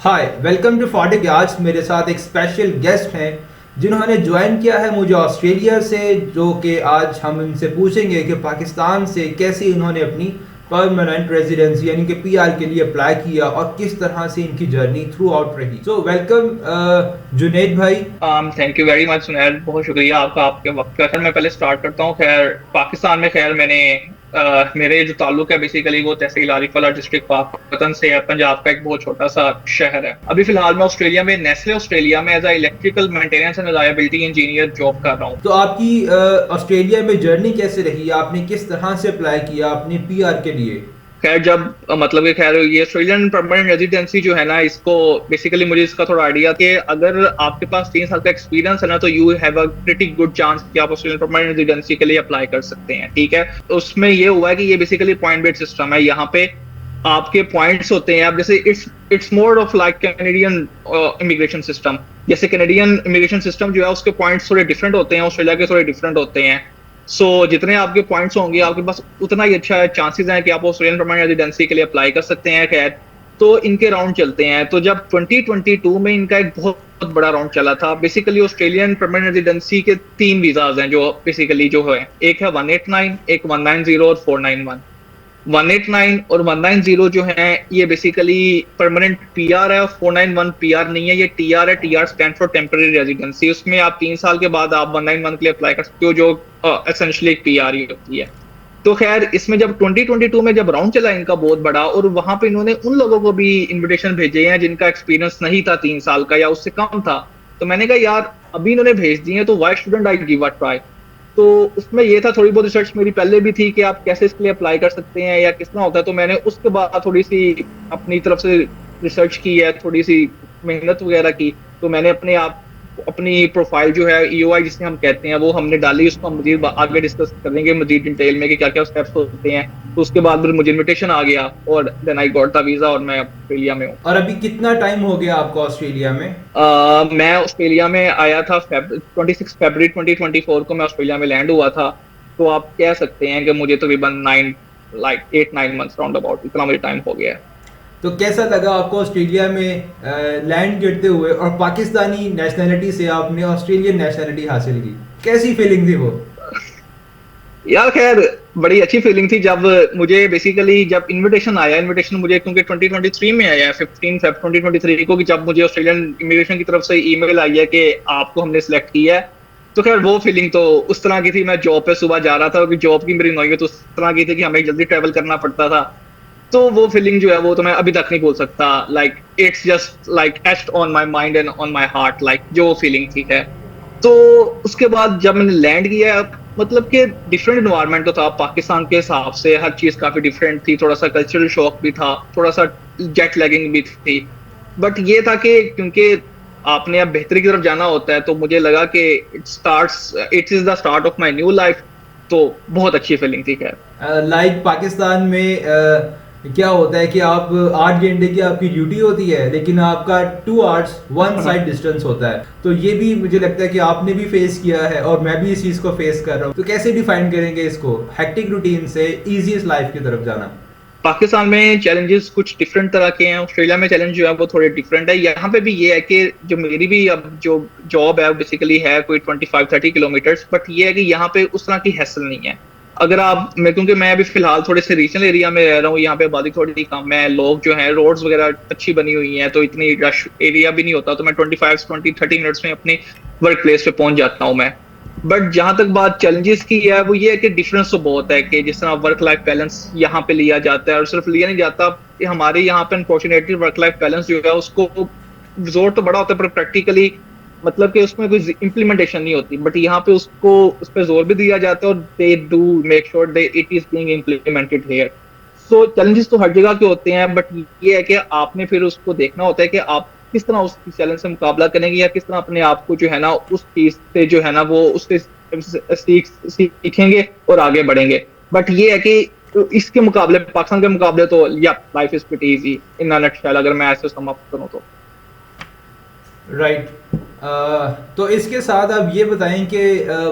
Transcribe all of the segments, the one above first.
Hi, welcome to फॉडिक। आज मेरे साथ एक स्पेशल गेस्ट हैं जिन्होंने ज्वाइन किया है मुझे ऑस्ट्रेलिया से, जो कि आज हम इनसे पूछेंगे कि पाकिस्तान से कैसे इन्होंने अपनी परमानेंट रेजिडेंसी यानी कि पीआर के लिए अप्लाई किया और किस तरह से इनकी जर्नी थ्रू आउट रही। सो वेलकम जुनेद भाई। Thank you very much Sunel, बहुत शुक्रिया आपका आपके वक्त का। खैर मैं पहले स्टार्ट करता हूँ। खैर पाकिस्तान में खैर मेरे जो ताल्लुक है बेसिकली वो तहसील आरिफवाला डिस्ट्रिक्ट पाकपतन से है। पंजाब का एक बहुत छोटा सा शहर है। अभी फिलहाल मैं ऑस्ट्रेलिया में नेस्ले ऑस्ट्रेलिया में as electrical maintenance and reliability engineer job कर रहा हूँ। तो आपकी ऑस्ट्रेलिया में जर्नी कैसे रही? आपने किस तरह से अप्लाई किया अपने पीआर के लिए? खैर जब मतलब कि खैर ये ऑस्ट्रेलियन परमानेंट रेजिडेंसी जो है ना, इसको बेसिकली मुझे इसका थोड़ा आइडिया कि अगर आपके पास 3 साल का एक्सपीरियंस है ना, तो you have a pretty good chance कि आप ऑस्ट्रेलियन परमानेंट रेजिडेंसी के लिए अप्लाई कर सकते हैं। ठीक है, तो उसमें ये हुआ है कि ये बेसिकली पॉइंट बेस्ड सिस्टम है। यहाँ पे आपके पॉइंट्स होते हैं। आप जैसे it's more of like Canadian immigration system. जैसे कैनेडियन इमिग्रेशन सिस्टम जो है उसके पॉइंट्स थोड़े डिफरेंट होते हैं, ऑस्ट्रेलिया के थोड़े डिफरेंट होते हैं। जितने आपके पॉइंट्स होंगे आपके पास उतना ही अच्छा चांसेस हैं कि आप ऑस्ट्रेलियन परमानेंट रेजिडेंसी के लिए अप्लाई कर सकते हैं। खैर तो इनके राउंड चलते हैं। तो जब 2022 में इनका एक बहुत बड़ा राउंड चला था। बेसिकली ऑस्ट्रेलियन परमानेंट रेजिडेंसी के 3 वीजाज हैं जो बेसिकली जो है, एक है 189, एक 190 और 491। 189 और 190 जो है ये बेसिकली परमानेंट पीआर है, और 491 पीआर नहीं है, ये टीआर है। TR stand for temporary residency. उसमें आप 3 साल के बाद आप 191 के लिए अप्लाई कर सकते हो, जो एसेंशियली एक पीआर ही होती है। तो खैर इसमें जब 2022 में जब राउंड चला इनका बहुत बड़ा, और वहां पे इन्होंने उन लोगों को भी इन्विटेशन भेजे हैं जिनका एक्सपीरियंस नहीं था 3 साल का या उससे कम था। तो मैंने कहा यार अभी इन्होंने भेज दिए हैं तो why student I give a try. तो उसमें ये था, थोड़ी बहुत रिसर्च मेरी पहले भी थी कि आप कैसे इसके लिए अप्लाई कर सकते हैं या किस तरह होता है। तो मैंने उसके बाद थोड़ी सी अपनी तरफ से रिसर्च की है, थोड़ी सी मेहनत वगैरह की। तो मैंने अपनी प्रोफाइल जो है ईओआई जिसे हम कहते हैं वो हमने डाली। उसको हम मजीद आगे डिस्कस करेंगे मजीद डिटेल में कि क्या क्या स्टेप्स होते हैं। तो उसके बाद फिर मुझे इन्विटेशन आ गया और then I got the visa और मैं ऑस्ट्रेलिया में हूँ। और अभी कितना टाइम हो गया आपको ऑस्ट्रेलिया में? मैं ऑस्ट्रेलिया में आया था 26 फरवरी 2024 को मैं ऑस्ट्रेलिया में लैंड हुआ था। तो आप कह सकते हैं कि मुझे तकरीबन 8-9 मंथ्स राउंड अबाउट इतना मुझे टाइम हो गया है। तो कैसा लगा आपको ऑस्ट्रेलिया में लैंड करते हुए और पाकिस्तानी नेशनैलिटी से आपने ऑस्ट्रेलियन नेशनैलिटी हासिल की? कैसी फीलिंग थी वो? यार खैर बड़ी अच्छी फीलिंग थी जब मुझे बेसिकली जब इनविटेशन आया। इनविटेशन मुझे क्योंकि 2023 में आया है 15 फेब 2023 को, कि जब मुझे ऑस्ट्रेलियन इमिग्रेशन की तरफ से ईमेल आई है कि आपको हमने सिलेक्ट किया है। तो खैर वो फीलिंग तो उस तरह की थी। मैं जॉब पे सुबह जा रहा था क्योंकि जॉब की मेरी नौकरी तो उस तरह की थी कि हमें जल्दी ट्रेवल करना पड़ता था। तो वो फीलिंग जो है वो तो मैं अभी तक नहीं भूल सकता। Like it's just like etched on my mind and on my heart, like जो फीलिंग थी है। तो उसके बाद जब मैंने लैंड किया, मतलब कि डिफरेंट इन्वायरमेंट तो था पाकिस्तान के हिसाब से, हर चीज काफी डिफरेंट थी। थोड़ा सा कल्चरल शॉक भी था, थोड़ा सा जेट लैगिंग भी थी। बट ये था कि क्योंकि आपने अब बेहतरी की तरफ जाना होता है, तो मुझे लगा कि it is the start of my new life. तो बहुत अच्छी फीलिंग थी। खैर लाइक पाकिस्तान में क्या होता है कि आप 8 घंटे की आपकी ड्यूटी होती है लेकिन आपका 2 आवर्स वन साइड डिस्टेंस होता है। तो ये भी मुझे लगता है कि आपने भी फेस किया है और मैं भी इस चीज़ को फेस कर रहा हूँ। तो कैसे डिफाइन करेंगे इसको, हेक्टिक रूटीन से इजीएस्ट लाइफ की तरफ जाना? पाकिस्तान में चैलेंजेस कुछ डिफरेंट तरह के हैं, ऑस्ट्रेलिया में चैलेंज जो है वो थोड़े डिफरेंट है। यहाँ पे भी ये है कि जो मेरी भी अब जो जॉब है बेसिकली है कोई 25-30 किलोमीटर्स, बट ये है कि यहाँ पे उस तरह की हैसल नहीं है। अगर आप क्योंकि मैं अभी फिलहाल थोड़े से रीजनल एरिया में रह रहा हूँ, यहाँ पे आबादी थोड़ी कम है, लोग जो है रोड्स वगैरह अच्छी बनी हुई हैं, तो इतनी रश एरिया भी नहीं होता। तो मैं 25-30 मिनट्स में अपनी वर्क प्लेस पे पहुंच जाता हूँ मैं। बट जहां तक बात चैलेंजेस की है वो ये है कि डिफरेंस तो बहुत है कि जिस तरह वर्क लाइफ बैलेंस यहाँ पे लिया जाता है, और सिर्फ लिया नहीं जाता, हमारे यहाँ पे अनफॉर्चुनेटली वर्क लाइफ बैलेंस जो है उसको जोर तो बड़ा होता है पर प्रैक्टिकली मतलब कि उसमें कोई इम्प्लीमेंटेशन नहीं होती। बट यहाँ पे उसको उस पर जोर भी दिया जाता है और they do make sure they it is being implemented here. So challenges तो हर जगह के होते हैं, बट ये है कि आपने फिर उसको देखना होता है कि आप किस तरह उस चैलेंज से मुकाबला करेंगे या किस तरह अपने आप को जो है ना उस चीज से जो है ना वो उससे सीखेंगे और आगे बढ़ेंगे। बट ये है कि इसके मुकाबले पाकिस्तान के मुकाबले तो या life is pretty easy in a nutshell, अगर मैं ऐसे समाप्त करूं तो। राइट। तो इसके साथ आप ये बताएं कि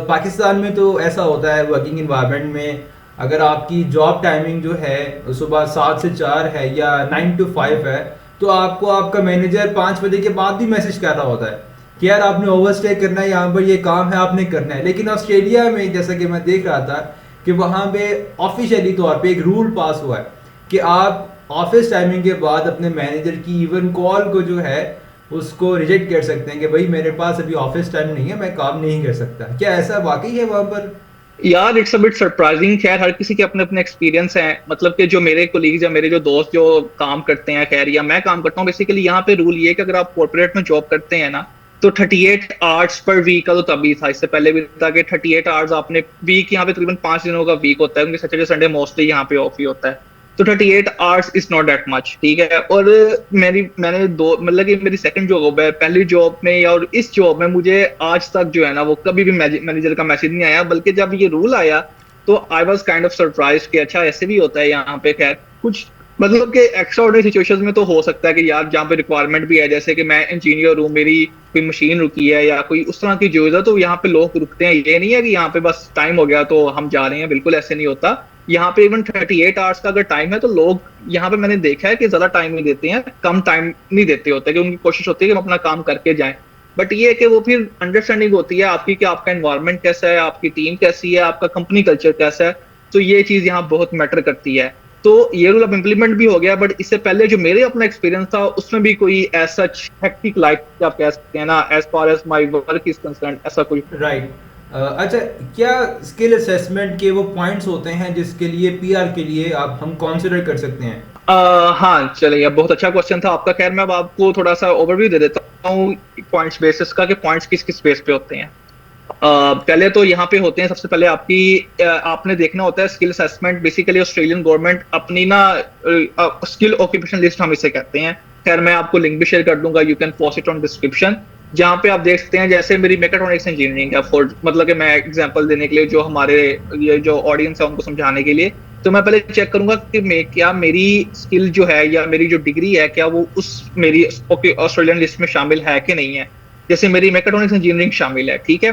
पाकिस्तान में तो ऐसा होता है वर्किंग इन्वायरमेंट में, अगर आपकी जॉब टाइमिंग जो है सुबह 7 से 4 है या 9 to 5 है, तो आपको आपका मैनेजर 5 बजे के बाद भी मैसेज कर रहा होता है कि यार आपने ओवरस्टे करना है, यहाँ पर ये काम है आपने करना है। लेकिन ऑस्ट्रेलिया में जैसा कि मैं देख रहा था कि वहाँ पे ऑफिशियली तौर पे एक रूल पास हुआ है कि आप ऑफिस टाइमिंग के बाद अपने मैनेजर की इवन कॉल को जो है उसको रिजेक्ट कर सकते हैं कि भाई मेरे पास अभी ऑफिस टाइम नहीं है, मैं काम नहीं कर सकता। क्या ऐसा वाकई है वहाँ पर? यार इट्स अ बिट सरप्राइजिंग। खैर हर किसी के अपने अपने एक्सपीरियंस हैं, मतलब कि जो मेरे कोलीग्स या मेरे जो दोस्त जो काम करते हैं, खैर या मैं काम करता हूँ, बेसिकली यहाँ पे रूल ये है कि अगर आप कॉर्पोरेट में जॉब करते हैं ना तो 38 आवर्स पर वीक का तो तभी था, इससे पहले भी था कि 38 आवर्स आपने वीक, यहाँ पे तकरीबन 5 दिनों का वीक होता है क्योंकि सैटरडे संडे मोस्टली यहाँ पे ऑफ ही होता है। तो 38 hours is not that much, ठीक है। और मैंने दो, मतलब कि मेरी सेकंड जॉब है, पहली जॉब में या और इस जॉब में मुझे आज तक जो है ना वो कभी भी मैनेजर का मैसेज नहीं आया, बल्कि जब ये रूल आया तो I was kind of surprise कि अच्छा ऐसे भी होता है यहाँ पे। खैर कुछ मतलब कि एक्स्ट्रा ऑर्डिनरी सिचुएशंस में तो हो सकता है कि यार जहाँ पे रिक्वायरमेंट भी है, जैसे कि मैं इंजीनियर हूँ, मेरी कोई मशीन रुकी है या कोई उस तरह की चीज है, तो यहाँ पे लोग रुकते हैं। ये नहीं है कि यहाँ पे बस टाइम हो गया तो हम जा रहे हैं, बिल्कुल ऐसे नहीं होता। यहाँ पे इवन 38 आवर्स का अगर टाइम है तो लोग यहाँ पे मैंने देखा है कि ज्यादा टाइम नहीं देते हैं, कम टाइम नहीं देते होते, कि उनकी कोशिश होती है कि हम अपना काम करके जाएं। बट ये है कि वो फिर अंडरस्टैंडिंग होती है आपकी कि आपका एनवायरनमेंट कैसा है, आपकी टीम कैसी है, आपका कंपनी कल्चर कैसा है, तो ये चीज यहाँ बहुत मैटर करती है। तो ये रूल अब इम्प्लीमेंट भी हो गया, बट इससे पहले जो मेरे अपना एक्सपीरियंस था उसमें भी कोई ऐसा हेक्टिक लाइफ आप कह सकते हैं ना, as far as my work is concern, ऐसा कोई। राइट। अच्छा, क्या स्किल असेसमेंट के वो पॉइंट्स होते हैं जिसके लिए पीआर के लिए आप हम कंसिडर कर सकते हैं? हाँ चलिए, बहुत अच्छा क्वेश्चन था आपका। खैर मैं अब आपको थोड़ा सा ओवरव्यू दे देता हूँ पॉइंट्स बेसिस का, कि पॉइंट्स किस किस बेस पे होते हैं। पहले तो यहाँ पे होते हैं, सबसे पहले आपकी आपने देखना होता है skill assessment. Basically Australian government अपनी ना स्किल ऑक्यूपेशन लिस्ट हम इसे कहते हैं। खैर मैं आपको लिंक भी शेयर कर दूंगा, you can post it on description, जहाँ पे आप देख सकते हैं। जैसे मेरी मेकाट्रॉनिक्स इंजीनियरिंग है, फॉर मतलब कि मैं एग्जांपल देने के लिए, जो हमारे ये जो ऑडियंस है उनको समझाने के लिए, तो मैं पहले चेक करूंगा कि क्या मेरी स्किल जो है या मेरी जो डिग्री है क्या वो उस मेरी ऑस्ट्रेलियन लिस्ट में शामिल है कि नहीं है। जैसे मेरी मेकाट्रॉनिक्स इंजीनियरिंग शामिल है, ठीक है,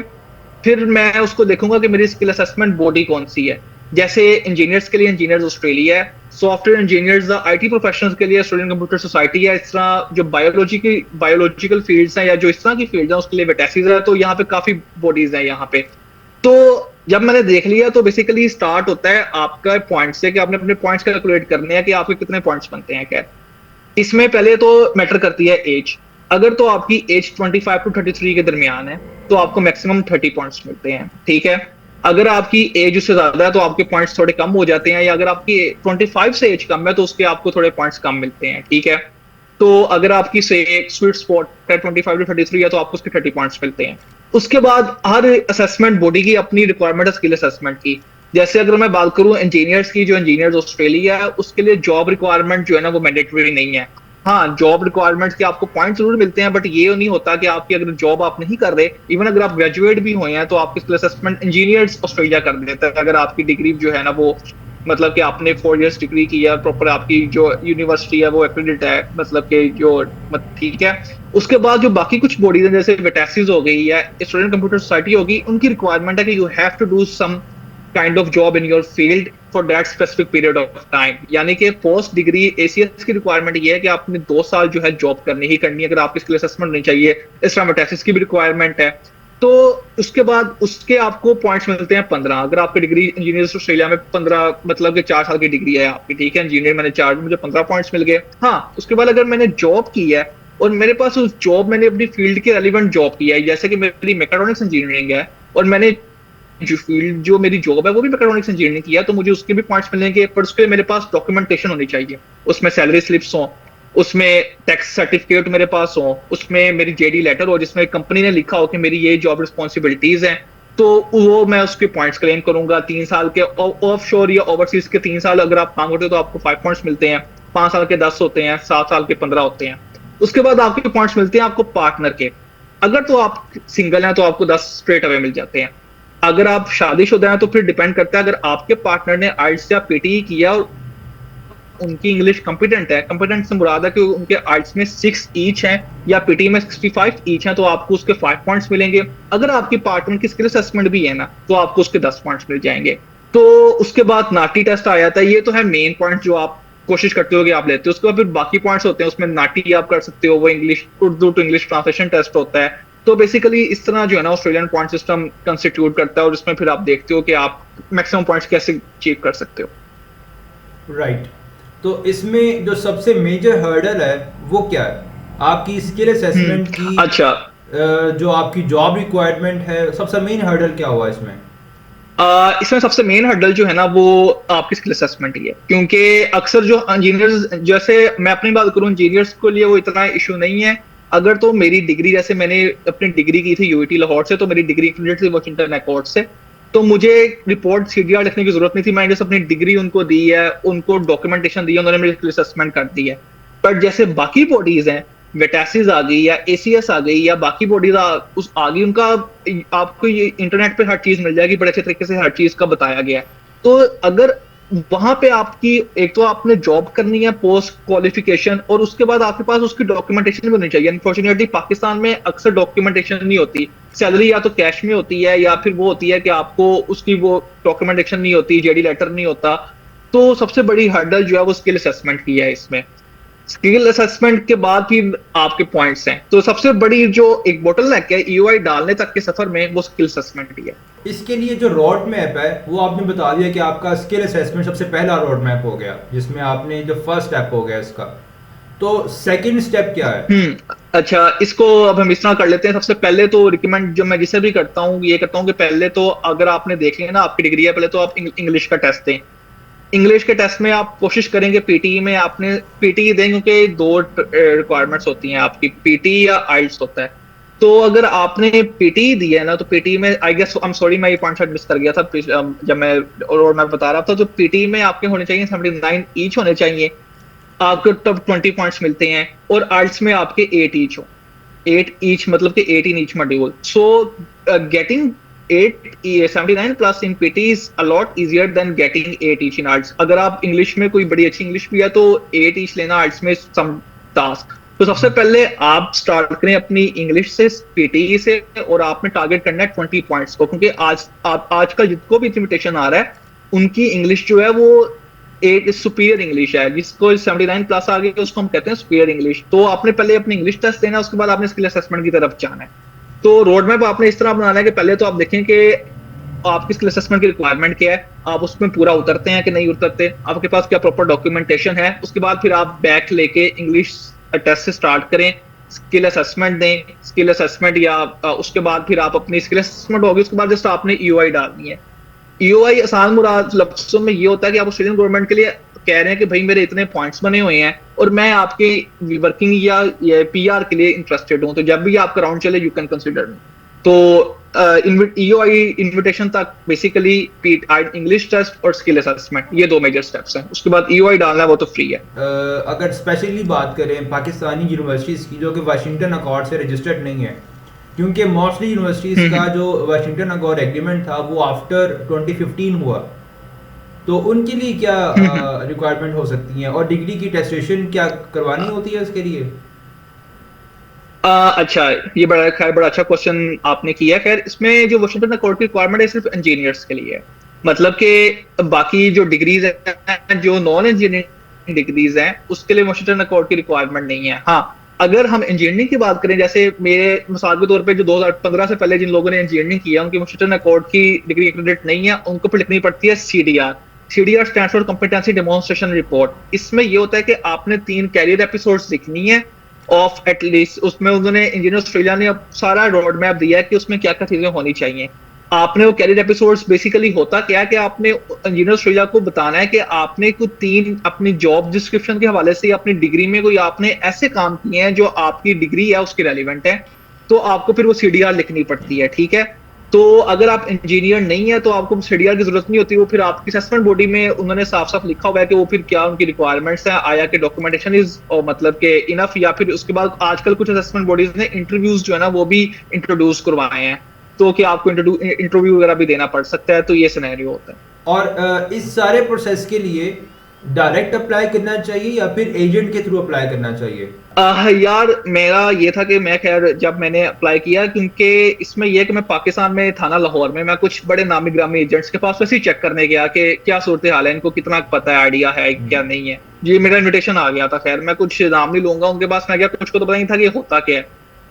फिर मैं उसको देखूंगा कि मेरी स्किल असेसमेंट बॉडी कौन सी है। जैसे इंजीनियर्स के लिए इंजीनियर्स ऑस्ट्रेलिया है, सॉफ्टवेयर इंजीनियर्स आईटी प्रोफेशनल्स के लिए ऑस्ट्रेलियन कंप्यूटर सोसाइटी है, इस तरह जो बायोलॉजिकल फील्ड्स हैं या जो इस तरह की फील्ड है उसके लिए वेटेसिस है। तो यहाँ पे काफी बॉडीज हैं यहाँ पे। तो जब मैंने देख लिया तो बेसिकली स्टार्ट होता है आपका पॉइंट से, कि आपने अपने पॉइंट्स कैलकुलेट करने हैं कि आपके कितने पॉइंट्स बनते हैं। क्या इसमें पहले तो मैटर करती है एज। अगर तो आपकी एज 25 टू 33 के दरमियान है तो आपको मैक्सिमम 30 पॉइंट्स मिलते हैं, ठीक है। अगर आपकी एज उससे ज्यादा है तो आपके पॉइंट्स थोड़े कम हो जाते हैं, या अगर आपकी 25 से एज कम है तो उसके आपको थोड़े पॉइंट्स कम मिलते हैं, ठीक है। तो अगर आपकी से स्वीट स्पॉट है 25 टू 33 है तो आपको उसके 30 पॉइंट्स मिलते हैं। उसके बाद हर असेसमेंट बॉडी की अपनी रिक्वायरमेंट है स्किल असेसमेंट की। जैसे अगर मैं बात करूं इंजीनियर्स की, जो इंजीनियर्स ऑस्ट्रेलिया है उसके लिए जॉब रिक्वायरमेंट जो है ना वो मैंडेटरी नहीं है। हाँ, जॉब रिक्वायरमेंट्स के आपको पॉइंट जरूर मिलते हैं, बट ये नहीं होता कि आपकी अगर जॉब आप नहीं कर रहे, इवन अगर आप ग्रेजुएट भी हुए हैं तो आपकी स्किल असेसमेंट इंजीनियर्स ऑस्ट्रेलिया कर देता है। अगर आपकी डिग्री जो है ना वो मतलब कि आपने 4 इयर्स डिग्री की है, प्रॉपर आपकी जो यूनिवर्सिटी है वो एक्रेडिट है, मतलब कि जो ठीक है। उसके बाद जो बाकी कुछ बॉडीज हैं जैसे वेटेसिस हो गई या स्टूडेंट कंप्यूटर सोसाइटी होगी, उनकी रिक्वायरमेंट है कि you have to do some kind of job in your field for that specific period of time. यानी कि पोस्ट डिग्री एसीएस की रिक्वायरमेंट ये है कि आपने 2 साल जो है जॉब करनी ही करनी है, अगर आपकी स्किल असेसमेंट नहीं चाहिए। इस तरह वेटेसिस की भी रिक्वायरमेंट है। तो उसके बाद उसके आपको पॉइंट्स मिलते हैं 15। अगर आपकी डिग्री इंजीनियर ऑस्ट्रेलिया में 15 मतलब कि 4 साल की डिग्री है आपकी, ठीक है, इंजीनियर मैंने 4, मुझे 15 पॉइंट्स मिल गए। हाँ, उसके बाद अगर मैंने जॉब की है और मेरे पास उस जॉब मैंने अपनी फील्ड के रेलिवेंट जॉब की है, जैसे कि मेरी मैकेट्रॉनिक्स इंजीनियरिंग है और मैंने जो फील्ड जो मेरी जॉब है वो भी मैकेट्रॉनिक्स इंजीनियरिंग किया, तो मुझे उसके भी पॉइंट्स मिलेंगे। पर उसके लिए मेरे पास डॉक्यूमेंटेशन होनी चाहिए, उसमें सैलरी स्लिप्स हो, उसमें टैक्स सर्टिफिकेट मेरे पास हो, उसमें मेरी जेडी लेटर हो जिसमें कंपनी ने लिखा हो कि मेरी ये जॉब रिस्पॉन्सिबिलिटीज हैं, तो वो मैं उसके पॉइंट्स क्लेम करूंगा। 3 साल के ऑफ शोर या ओवरसीज के 3 साल अगर आप काम करते हो तो आपको 5 पॉइंट्स मिलते हैं, 5 साल के 10 होते हैं, 7 साल के 15 होते हैं। उसके बाद आपके पॉइंट्स मिलते हैं आपको पार्टनर के। अगर तो आप सिंगल हैं तो आपको 10 स्ट्रेट अवे मिल जाते हैं। अगर आप शादीशुदा हैं तो फिर डिपेंड करता है, अगर आपके पार्टनर ने आइल्स या पीटी किया और उनकी इंग्लिश कॉम्पिटेंट है, कॉम्पिटेंट से मुराद है कि उनके आइल्स में 6 ईच हैं या पीटी में 65 ईच हैं, तो आपको उसके 5 पॉइंट्स मिलेंगे। अगर आपके पार्टनर की स्किल असेसमेंट भी है ना तो आपको उसके 10 पॉइंट्स मिल जाएंगे। तो उसके बाद नाटी टेस्ट आ जाता है। ये तो है मेन पॉइंट जो आप कोशिश करते हो कि आप लेते हो। उसके बाद फिर बाकी पॉइंट्स होते हैं, उसमें नाटी आप कर सकते हो, वो English Urdu to English translation test होता है। तो बेसिकली इस तरह जो है ना ऑस्ट्रेलियन पॉइंट सिस्टम कंस्टिट्यूट करता है, और इसमें फिर आप देखते हो कि आप मैक्सिमम पॉइंट्स कैसे अचीव कर सकते हो। राइट। तो इसमें जो सबसे मेजर हर्डल है वो क्या है? आपकी स्किल असेसमेंट की अच्छा, जो आपकी जॉब रिक्वायरमेंट है, सबसे मेन हर्डल क्या हुआ इसमें? इसमें सबसे मेन हर्डल जो है ना वो आपकी स्किल असेसमेंट ही है, क्योंकि अक्सर जो इंजीनियर्स, जैसे मैं अपनी बात करूं, इंजीनियर्स के लिए वो इतना इशू नहीं है। अगर तो मेरी डिग्री, जैसे मैंने अपनी डिग्री की थी यूआईटी लाहौर से, तो मेरी डिग्री कंप्लीट थी वाशिंगटन अकॉर्ड से, तो मुझे रिपोर्ट सीडीआर लिखने की जरूरत नहीं थी। मैंने जैसे अपनी डिग्री उनको दी है, उनको डॉक्यूमेंटेशन दी है, उन्होंने मेरी स्किल असेसमेंट कर दी है। बट जैसे बाकी बॉडीज हैं, वेटासिस आ गई या एसीएस आ गई या बाकी बॉडीज उस आ गई, उनका आपको ये इंटरनेट पे हर चीज मिल जाएगी, बड़े अच्छे तरीके से हर चीज का बताया गया है। तो अगर वहां पे आपकी, एक तो आपने जॉब करनी है पोस्ट क्वालिफिकेशन, और उसके बाद आपके पास उसकी डॉक्यूमेंटेशन भी होनी चाहिए। अनफॉर्चुनेटली पाकिस्तान में अक्सर डॉक्यूमेंटेशन नहीं होती, सैलरी या तो कैश में होती है या फिर वो होती है कि आपको उसकी वो डॉक्यूमेंटेशन नहीं होती, जेडी लेटर नहीं होता। तो सबसे बड़ी हर्डल जो है वो स्किल असेसमेंट की है। इसमें स्किल असेसमेंट के बाद फिर आपके पॉइंट्स हैं, तो सबसे बड़ी जो एक बोटलनेक है ईओआई डालने तक के सफर में, वो स्किल असेसमेंट ही है। इसके लिए जो रोड मैप है वो आपने बता दिया कि आपका स्किल असेसमेंट सबसे पहला रोड मैप हो गया, जिसमें आपने जो फर्स्ट स्टेप हो गया इसका। तो सेकंड स्टेप क्या है? अच्छा, इसको अब हम इस तरह कर लेते हैं। सबसे पहले तो रिकमेंड जो मैं जिसे भी करता हूँ, ये करता हूँ कि पहले तो अगर आपने देख लिया ना आपकी डिग्री है, पहले तो आप इंग्लिश का टेस्ट दें। इंग्लिश के टेस्ट में आप कोशिश करेंगे पीटी में आपने पीटी दें, क्योंकि दो रिक्वायरमेंट्स होती हैं आपकी, पीटी या आइल्स होता है। तो अगर आपने पीटी दिया है ना, तो पीटी में I guess, I am sorry मैं ये पॉइंट शायद मिस कर गया था जब मैं और मैं बता रहा था। तो पीटी में आपके होने चाहिए 79 ईच होने चाहिए, आपको तब 20 पॉइंट्स मिलते हैं। और आर्ट्स में आपके 8 ईच हो, 8 ईच मतलब कि 18 each module. So getting 79 plus in PT is a lot easier than getting 8 each in arts. अगर आप इंग्लिश में कोई बड़ी अच्छी इंग्लिश भी है तो 8 ईच लेना आर्ट्स में सम टास्क। तो सबसे पहले आप स्टार्ट करें अपनी इंग्लिश से, पीटी से, और आपने टारगेट करना है 20 पॉइंट्स को, क्योंकि आजकल जिनको भी इन्विटेशन आ रहा है उनकी इंग्लिश जो है वो 8 सुपीरियर इंग्लिश है। जिसको 79 प्लस आ गई उसको हम कहते हैं सुपीरियर इंग्लिश। तो आपने पहले अपनी इंग्लिश टेस्ट देना, उसके बाद आपने स्किल असेसमेंट की तरफ जाना है। तो रोड मैप आपने इस तरह बनाना है कि पहले तो आप देखें कि आपकी स्किल असेसमेंट की रिक्वायरमेंट क्या है, आप उसमें पूरा उतरते हैं कि नहीं उतरते, आपके पास क्या प्रॉपर डॉक्यूमेंटेशन है। उसके बाद फिर आप बैक लेके इंग्लिश टेस्ट से स्टार्ट करें, स्किल असेसमेंट दें। स्किल असेसमेंट या उसके बाद फिर आप अपनी स्किल असेसमेंट होगी, उसके बाद जस्ट आपने ईओआई डालनी है। ईओआई आसान मुराद लफ्जों में ये होता है कि आप ऑस्ट्रेलियन गवर्नमेंट के लिए कह रहे हैं कि भाई मेरे इतने पॉइंट्स बने हुए हैं और मैं आपके वर्किंग या पीआर के लिए इंटरेस्टेड हूं, तो जब भी आपका राउंड चले यू कैन कंसिडर मी। तो ईओआई इनविटेशन तक बेसिकली इंग्लिश टेस्ट और स्किल असेसमेंट, ये दो मेजर स्टेप्स हैं। उसके बाद ईओआई डालना वो तो फ्री है। अगर स्पेशली बात करें पाकिस्तानी यूनिवर्सिटीज़ की जो कि वाशिंगटन अकॉर्ड से रजिस्टर्ड नहीं है, क्योंकि मोस्टली यूनिवर्सिटीज़ का जो वाशिंगटन अकॉर्ड एग्रीमेंट था वो आफ्टर 2015 हुआ, तो उनके लिए क्या रिक्वायरमेंट हो सकती है और डिग्री की टेस्टेशन क्या करवानी होती है इसके लिए? अच्छा, ये बड़ा अच्छा क्वेश्चन आपने किया। खैर, इसमें जो वाशिंगटन अकॉर्ड की रिक्वायरमेंट है सिर्फ इंजीनियर्स के लिए है। मतलब कि बाकी जो डिग्रीज हैं, जो नॉन इंजीनियरिंग डिग्रीज हैं, उसके लिए वाशिंगटन अकॉर्ड की रिक्वायरमेंट नहीं है। हाँ, अगर हम इंजीनियरिंग की बात करें, जैसे मेरे मिसाल के तौर पे जो 2015 से पहले जिन लोगों ने इंजीनियरिंग किया उनकी वाशिंगटन अकॉर्ड की डिग्री एक्रेडिट नहीं है, उनको फिर लिखनी पड़ती है CDR. CDR stands for competency demonstration report. इसमें ये होता है कि आपने 3 कैरियर एपिसोड्स लिखनी है ऑफ एटलीस्ट। उसमें उन्होंने इंजीनियर ऑस्ट्रेलिया ने अब सारा रोड मैप दिया है कि उसमें क्या क्या चीजें होनी चाहिए। आपने वो कैरियर एपिसोड्स बेसिकली होता क्या है कि आपने इंजीनियर ऑस्ट्रेलिया को बताना है कि आपने कुछ 3 अपनी जॉब डिस्क्रिप्शन के हवाले से अपनी डिग्री में कोई आपने ऐसे काम किए हैं जो आपकी डिग्री है उसके रेलिवेंट है, तो आपको फिर वो सीडीआर लिखनी पड़ती है। ठीक है, तो अगर आप इंजीनियर नहीं है तो आपको सीडीआर की जरूरत नहीं होती। वो फिर आपकी असेसमेंट बॉडी में उन्होंने साफ साफ लिखा हुआ है कि वो फिर क्या उनकी रिक्वायरमेंट्स हैं, आया कि डॉक्यूमेंटेशन इज मतलब कि इनफ, या फिर उसके बाद आजकल कुछ असेसमेंट बॉडीज ने इंटरव्यूज जो है ना वो भी इंट्रोड्यूस करवाए हैं, तो कि आपको इंटरव्यू वगैरह भी देना पड़ सकता है। तो ये सिनेरियो होता है। और इस सारे प्रोसेस के लिए डायरेक्ट अप्लाई करना चाहिए या फिर एजेंट के थ्रू अप्लाई करना चाहिए? यार मेरा ये था कि मैं खैर जब मैंने अप्लाई किया, क्योंकि इसमें यह कि मैं पाकिस्तान में था ना, लाहौर में, मैं कुछ बड़े नामी ग्रामी एजेंट्स के पास वैसे ही चेक करने गया कि क्या सूरत हाल है, इनको कितना पता है, आइडिया है क्या नहीं है। ये मेरा इनविटेशन आ गया था, खैर मैं कुछ नाम नहीं लूंगा, उनके पास मैं गया, कुछ को तो पता नहीं था कि होता क्या है।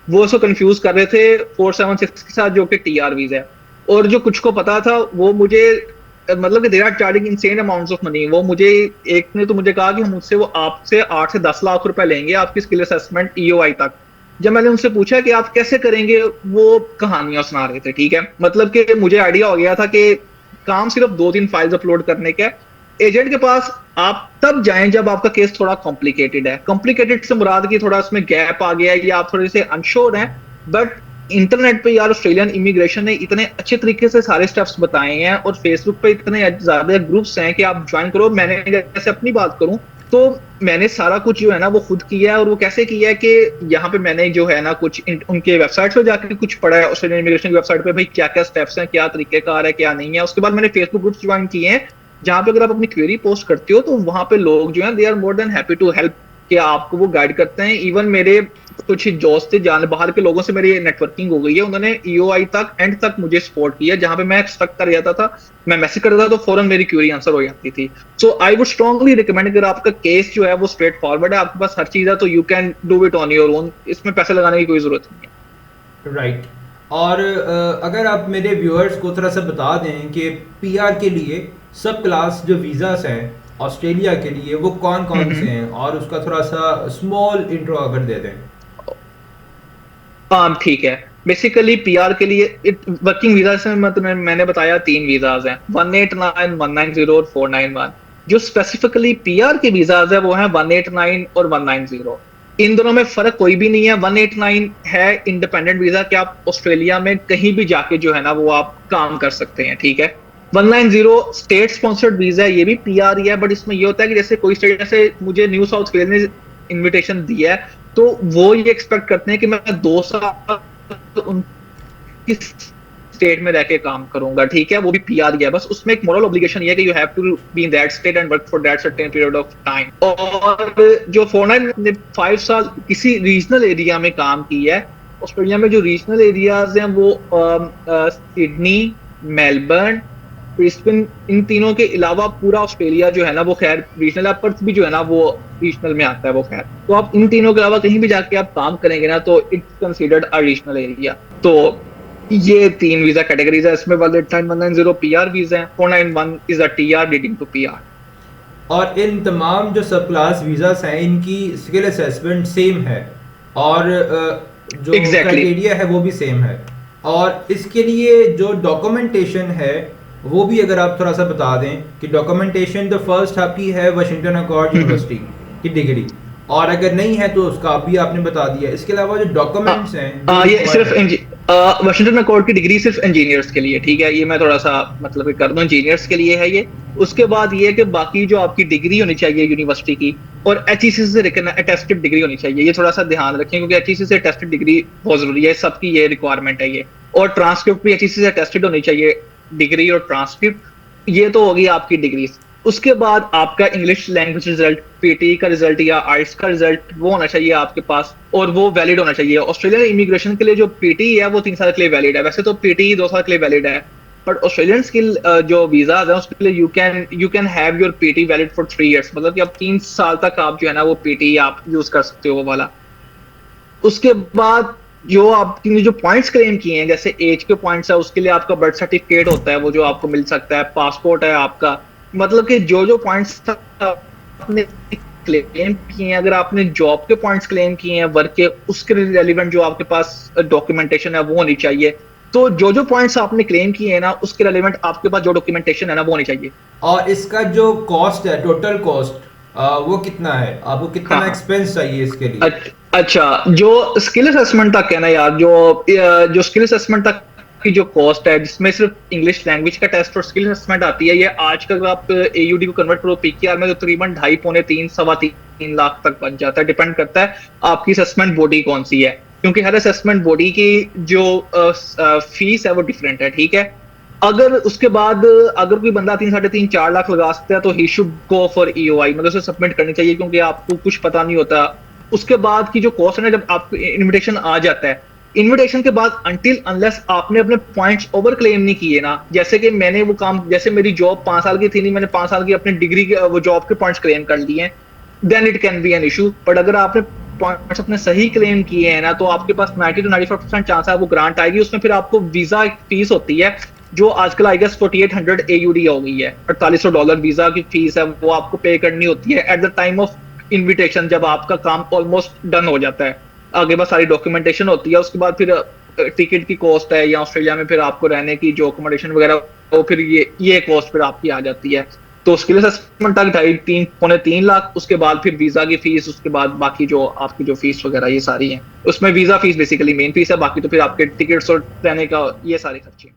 वो उसको कंफ्यूज कर रहे थे 476 के साथ, जो कि टीआर वीजा है। और जो कुछ को पता था वो मुझे मतलब कि they are charging insane amounts of money. वो मुझे, एक ने तो मुझे कहा कि हम मुझसे, वो आपसे 8 से 10 लाख रुपए लेंगे आपकी स्किल असेसमेंट ईओआई तक। जब मैंने उनसे पूछा कि आप कैसे करेंगे, वो कहानियां सुना रहे थे। ठीक है, मतलब कि मुझे आइडिया हो गया था कि काम सिर्फ 2-3 फाइल्स अपलोड करने का है। एजेंट के पास आप तब जाएं जब आपका केस थोड़ा कॉम्प्लिकेटेड है। कॉम्प्लिकेटेड से मुराद की थोड़ा उसमें गैप आ गया है या आप थोड़े से अनश्योर हैं। बट इंटरनेट पे यार ऑस्ट्रेलियन इमिग्रेशन ने इतने अच्छे तरीके से सारे स्टेप्स बताए हैं, और फेसबुक पे इतने ज्यादा ग्रुप्स हैं कि आप ज्वाइन करो। मैंने जैसे अपनी बात करूं तो मैंने सारा कुछ जो है ना वो खुद किया है। और वो कैसे किया है कि यहाँ पे मैंने जो है ना कुछ उनके वेबसाइट पे जाकर कुछ पढ़ा है, ऑस्ट्रेलियन इमिग्रेशन की वेबसाइट पे भाई क्या क्या स्टेप्स हैं, क्या तरीकेकार है, क्या नहीं है। उसके बाद मैंने फेसबुक ग्रुप्स ज्वाइन किए हैं, जहां पे अगर आप अपनी क्वेरी पोस्ट करते हो तो वहां पे लोग जो है they are more than happy to help, कि आपको वो गाइड करते हैं। इवन मेरे कुछ दोस्त थे, जान बाहर के लोगों से मेरी नेटवर्किंग हो गई है, उन्होंने ईओआई तक एंड तक मुझे सपोर्ट किया। जहां पे मैं एक्सपेक्ट कर जाता था, मैं मैसेज करता था तो फौरन मेरी क्वेरी आंसर हो जाती थी। सो आई वुड स्ट्रांगली रिकमेंड, अगर आपका केस जो है वो स्ट्रेट फॉरवर्ड है, आपके पास हर चीज है, तो you can do it on your own. इसमें पैसे लगाने की कोई जरूरत नहीं है। राइट। और अगर आप मेरे व्यूअर्स को थोड़ा सा बता दें कि पीआर के लिए सब क्लास जो वीज़ास हैं ऑस्ट्रेलिया के लिए वो कौन कौन से हैं, और उसका थोड़ा सा स्मॉल इंट्रो अगर दे दें। हाँ ठीक है। बेसिकली पीआर के लिए वर्किंग वीजा से मतलब मैंने बताया 3 वीजाज हैं, 189, 190 और 491। जो स्पेसिफिकली पीआर के वीजाज है वो हैं 189 और 190। इन दोनों में फर्क कोई भी नहीं है। 189 है इंडिपेंडेंट वीजा, कि आप ऑस्ट्रेलिया में कहीं भी जाके जो है ना वो आप काम कर सकते हैं। ठीक है। 190 स्टेट स्पॉन्सर्ड वीजा है, ये भी पीआर ही है, बट इसमें ये होता है कि जैसे कोई स्टेट, जैसे मुझे न्यू साउथ वेल्स ने इनविटेशन दिया है, तो वो ये एक्सपेक्ट करते हैं कि मैं 2 साल उनकी स्टेट में रह के काम करूंगा। ठीक है, वो भी पीआर है, बस उसमें एक मोरल ऑब्लिगेशन ये है कि you have to be in that state and work for that certain period of time. और जो 49 ने 5 साल किसी रीजनल एरिया में काम किया है। ऑस्ट्रेलिया में जो रीजनल एरियाज हैं वो सिडनी, मेलबर्न, ब्रिस्बेन, इन तीनों के अलावा पूरा ऑस्ट्रेलिया जो है ना वो खैर रीजनल है। पर्थ भी जो है ना वो रीजनल में आता है वो खैर। तो आप इन तीनों के अलावा कहीं भी जाके आप काम करेंगे ना तो it's considered a regional area. तो ये 3 वीजा कैटेगरीज है इसमें। 190 पीआर वीजा है, 491 is a TR leading to PR. और इन तमाम जो सब क्लास वीज़ास हैं इनकी स्किल असेसमेंट सेम है, और जो क्राइटेरिया है वो भी सेम है। और इसके लिए जो डॉक्यूमेंटेशन है वो भी अगर आप थोड़ा सा बता दें कि डॉक्यूमेंटेशन तो फर्स्ट आपकी है वाशिंगटन अकॉर्ड यूनिवर्सिटी की डिग्री, और अगर नहीं है तो उसका भी आपने बता दिया। इसके अलावा जो डॉक्यूमेंट्स हैं ये सिर्फ वाशिंगटन अकॉर्ड की डिग्री सिर्फ इंजीनियर्स के लिए। ठीक है, ये मैं थोड़ा सा मतलब कर दूं, इंजीनियर्स के लिए है ये। उसके बाद ये है कि बाकी जो आपकी डिग्री होनी चाहिए यूनिवर्सिटी की, और एचईसी से अटेस्टेड डिग्री होनी चाहिए। ये थोड़ा सा ध्यान रखें क्योंकि एचईसी से अटेस्टेड डिग्री बहुत जरूरी है, सबकी ये रिक्वायरमेंट है ये। और ट्रांसक्रिप्ट भी एचईसी से अटेस्टेड होनी चाहिए, डिग्री और ट्रांसक्रिप्ट। ये तो होगी आपकी डिग्री। उसके बाद आपका इंग्लिश लैंग्वेज रिजल्ट, पीटी का रिजल्ट या आइल्स का रिजल्ट वो होना चाहिए आपके पास, और वो वैलिड होना चाहिए। ऑस्ट्रेलियन इमिग्रेशन के लिए जो पीटी है वो 3 साल के लिए वैलिड है। वैसे तो पीटी 2 साल के लिए वैलिड है, बट ऑस्ट्रेलियन स्किल जो वीजा है उसके लिए you can have your PT valid for 3 years. मतलब कि आप 3 साल तक आप जो है ना वो पीटी आप यूज कर सकते हो वो वाला। उसके बाद जो आपने जो पॉइंट्स क्लेम किए हैं, जैसे एज के पॉइंट्स है, उसके लिए आपका बर्थ सर्टिफिकेट होता है वो जो आपको मिल सकता है, पासपोर्ट है आपका। मतलब कि जो पॉइंट्स आपने क्लेम किए हैं, अगर आपने जॉब के पॉइंट्स क्लेम किए हैं, वर्क के, उसके रिलेवेंट जो आपके पास डॉक्यूमेंटेशन है वो होनी चाहिए। तो जो पॉइंट्स आपने क्लेम किए हैं ना उसके रिलेवेंट आपके पास जो डॉक्यूमेंटेशन है ना वो होनी चाहिए। और इसका जो कॉस्ट है, टोटल कॉस्ट वो कितना है, आपको कितना एक्सपेंस चाहिए इसके लिए? अच्छा, जो स्किल असेसमेंट तक है ना यार, जो स्किल असेसमेंट तक की जो कॉस्ट है, जिसमें सिर्फ इंग्लिश लैंग्वेज का टेस्ट और स्किल असेसमेंट आती है, ये आज का अगर आप एयूडी को कन्वर्ट करो पीकेआर में तो तकरीबन 2.5, पौने 3, 3.25 लाख तक बन जाता है। डिपेंड करता है आपकी असेसमेंट बॉडी कौन सी है, क्योंकि हर असेसमेंट बॉडी की जो फीस है वो डिफरेंट है। ठीक है, अगर उसके बाद अगर कोई बंदा 3 साढ़े 3 4 लाख लगा सकता है तो he should go for EOI, मतलब उसे सबमिट करनी चाहिए, क्योंकि आपको कुछ पता नहीं होता। उसके बाद की जो कॉस्ट है ना, जब आपको इनविटेशन आ जाता है, इनविटेशन के बाद अनटिल अनलेस आपने अपने पॉइंट्स ओवर क्लेम नहीं किए ना, जैसे कि मैंने वो काम, जैसे मेरी जॉब 5 साल की थी नहीं, मैंने 5 साल की अपनी डिग्री के वो जॉब के पॉइंट्स क्लेम कर लिए हैं, then it can be an issue. But अगर आपने पॉइंट्स अपने सही क्लेम किए हैं ना, तो आपके पास 90 to 95% चांस है वो ग्रांट आएगी। उसमें फिर आपको वीजा फीस होती है जो आजकल आई गेस 4800 AUD हो गई है, $4800 वीजा की फीस है, वो आपको पे करनी होती है at the time of invitation, जब आपका काम ऑलमोस्ट डन हो जाता है। आगे बस सारी डॉक्यूमेंटेशन होती है, उसके बाद फिर टिकट की कॉस्ट है, या ऑस्ट्रेलिया में फिर आपको रहने की जो अकोमोडेशन वगैरह, वो फिर ये कॉस्ट फिर आपकी आ जाती है। तो उसके लिए असेसमेंट तक 2.5-3 लाख, उसके बाद फिर वीजा की फीस, उसके बाद बाकी जो आपकी जो फीस वगैरह ये सारी है। उसमें visa fees basically main fees है, बाकी तो फिर आपके टिकट्स और रहने का ये सारे खर्चे।